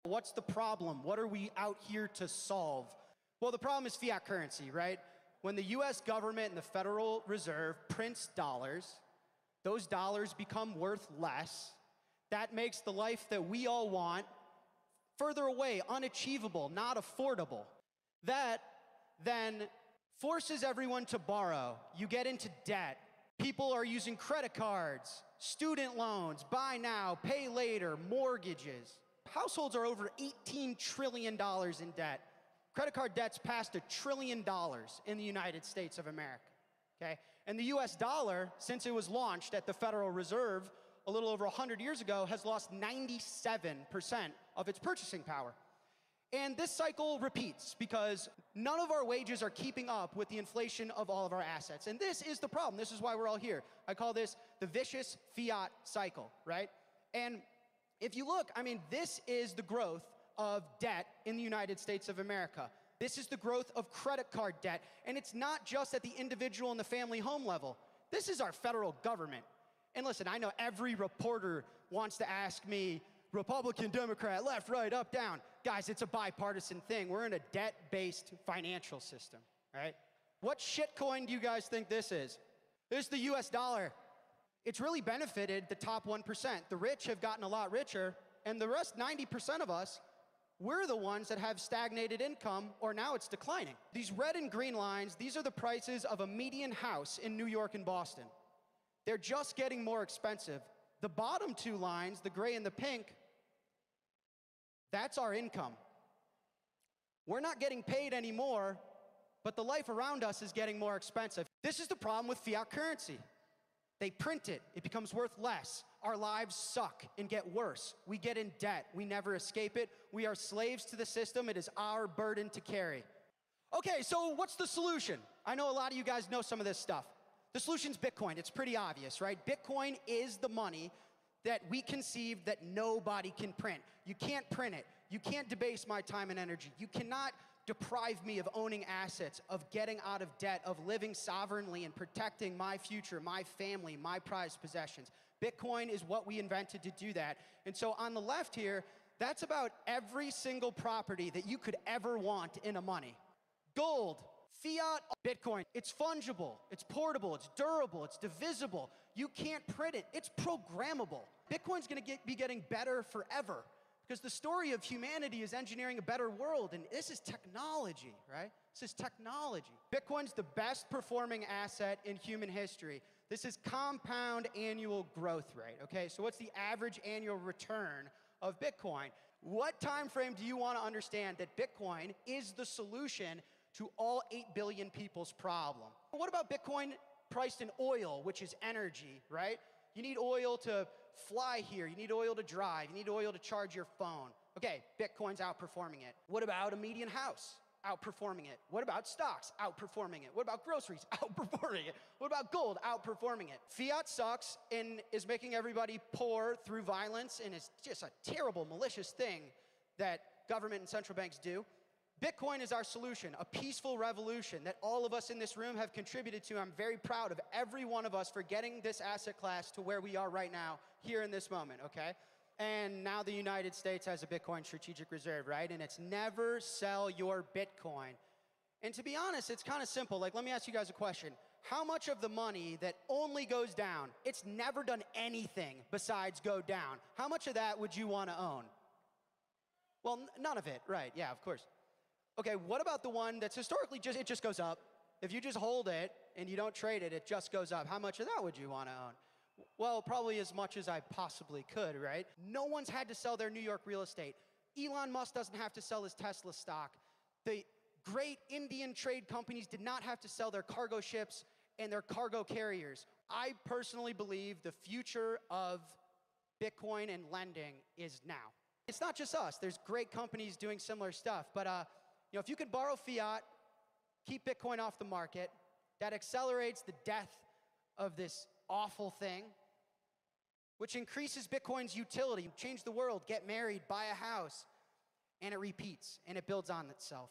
What's the problem? What are we out here to solve? Well, the problem is fiat currency, right? When the US government and the Federal Reserve prints dollars, those dollars become worth less. That makes the life that we all want further away, unachievable, not affordable. That then forces everyone to borrow. You get into debt. People are using credit cards, student loans, buy now, pay later, mortgages. Households are over $18 trillion in debt. Credit card debt's passed $1 trillion in the United States of America, okay? And the US dollar, since it was launched at the Federal Reserve a little over 100 years ago, has lost 97% of its purchasing power. And this cycle repeats because none of our wages are keeping up with the inflation of all of our assets. And this is the problem. This is why we're all here. I call this the vicious fiat cycle, right? And if you look, I mean, this is the growth of debt in the United States of America. This is the growth of credit card debt. And it's not just at the individual and the family home level. This is our federal government. And listen, I know every reporter wants to ask me, Republican, Democrat, left, right, up, down. Guys, it's a bipartisan thing. We're in a debt-based financial system, right? What shitcoin do you guys think this is? This is the US dollar. It's really benefited the top 1%. The rich have gotten a lot richer, and the rest 90% of us, we're the ones that have stagnated income, or now it's declining. These red and green lines, these are the prices of a median house in New York and Boston. They're just getting more expensive. The bottom two lines, the gray and the pink, that's our income. We're not getting paid anymore, but the life around us is getting more expensive. This is the problem with fiat currency. They print it, it becomes worth less. Our lives suck and get worse. We get in debt, we never escape it. We are slaves to the system, it is our burden to carry. Okay, so what's the solution? I know a lot of you guys know some of this stuff. The solution's Bitcoin, it's pretty obvious, right? Bitcoin is the money that we conceived that nobody can print. You can't print it. You can't debase my time and energy. You cannot deprive me of owning assets, of getting out of debt, of living sovereignly and protecting my future, my family, my prized possessions. Bitcoin is what we invented to do that. And so on the left here, that's about every single property that you could ever want in a money. Gold, fiat, Bitcoin. It's fungible, it's portable, it's durable, it's divisible. You can't print it, it's programmable. Bitcoin's gonna be getting better forever because the story of humanity is engineering a better world, and this is technology, right? This is technology. Bitcoin's the best performing asset in human history. This is compound annual growth rate, okay? So what's the average annual return of Bitcoin? What time frame do you want to understand that Bitcoin is the solution to all 8 billion people's problem? What about Bitcoin priced in oil, which is energy, right? You need oil to fly here, you need oil to drive, you need oil to charge your phone. Okay, Bitcoin's outperforming it. What about a median house? Outperforming it. What about stocks? Outperforming it. What about groceries? Outperforming it. What about gold? Outperforming it. Fiat sucks and is making everybody poor through violence, and it's just a terrible, malicious thing that government and central banks do. Bitcoin is our solution, a peaceful revolution that all of us in this room have contributed to. I'm very proud of every one of us for getting this asset class to where we are right now, here in this moment, okay? And now the United States has a Bitcoin strategic reserve, right? And it's never sell your Bitcoin. And to be honest, it's kind of simple. Like, let me ask you guys a question. How much of the money that only goes down, it's never done anything besides go down, how much of that would you want to own? Well, none of it, right? Yeah, of course. Okay, what about the one that's historically it just goes up? If you just hold it and you don't trade it, it just goes up. How much of that would you want to own? Well, probably as much as I possibly could, right? No one's had to sell their New York real estate. Elon Musk doesn't have to sell his Tesla stock. The great Indian trade companies did not have to sell their cargo ships and their cargo carriers. I personally believe the future of Bitcoin and lending is now. It's not just us. There's great companies doing similar stuff, but you know, if you could borrow fiat, keep Bitcoin off the market, that accelerates the death of this awful thing, which increases Bitcoin's utility, change the world, get married, buy a house, and it repeats, and it builds on itself.